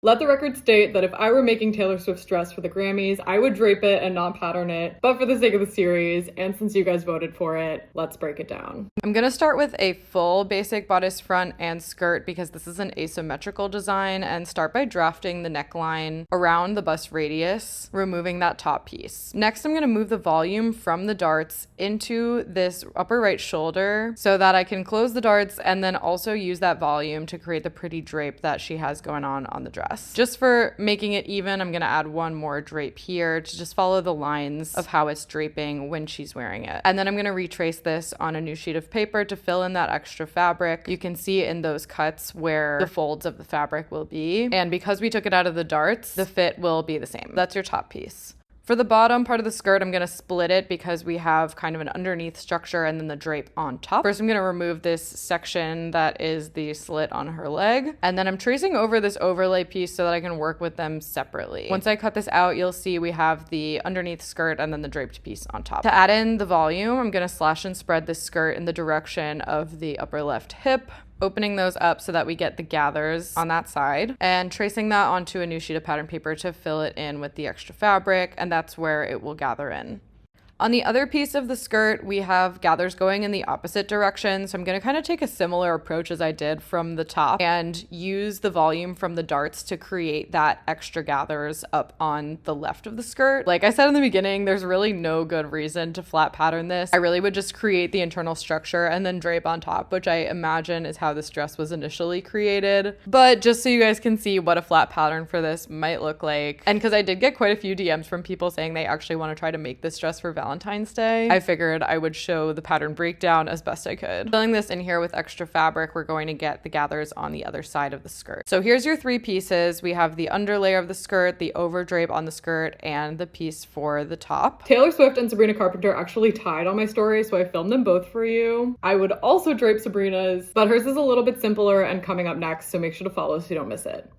Let the record state that if I were making Taylor Swift's dress for the Grammys, I would drape it and not pattern it. But for the sake of the series, and since you guys voted for it, let's break it down. I'm gonna start with a full basic bodice front and skirt because this is an asymmetrical design, and start by drafting the neckline around the bust radius, removing that top piece. Next, I'm gonna move the volume from the darts into this upper right shoulder so that I can close the darts and then also use that volume to create the pretty drape that she has going on the dress. Just for making it even, I'm gonna add one more drape here to just follow the lines of how it's draping when she's wearing it. And then I'm gonna retrace this on a new sheet of paper to fill in that extra fabric. You can see in those cuts where the folds of the fabric will be. And because we took it out of the darts, the fit will be the same. That's your top piece. For the bottom part of the skirt, I'm gonna split it because we have kind of an underneath structure and then the drape on top. First, I'm gonna remove this section that is the slit on her leg. And then I'm tracing over this overlay piece so that I can work with them separately. Once I cut this out, you'll see we have the underneath skirt and then the draped piece on top. To add in the volume, I'm gonna slash and spread this skirt in the direction of the upper left hip, opening those up so that we get the gathers on that side, and tracing that onto a new sheet of pattern paper to fill it in with the extra fabric, and that's where it will gather in. On the other piece of the skirt, we have gathers going in the opposite direction. So I'm going to kind of take a similar approach as I did from the top and use the volume from the darts to create that extra gathers up on the left of the skirt. Like I said in the beginning, there's really no good reason to flat pattern this. I really would just create the internal structure and then drape on top, which I imagine is how this dress was initially created. But just so you guys can see what a flat pattern for this might look like. And because I did get quite a few DMs from people saying they actually want to try to make this dress for Valentine's Day, I figured I would show the pattern breakdown as best I could. Filling this in here with extra fabric, we're going to get the gathers on the other side of the skirt. So here's your three pieces. We have the underlayer of the skirt, the over drape on the skirt, and the piece for the top. Taylor Swift and Sabrina Carpenter actually tied on my story, so I filmed them both for you. I would also drape Sabrina's, but hers is a little bit simpler and coming up next, so make sure to follow so you don't miss it.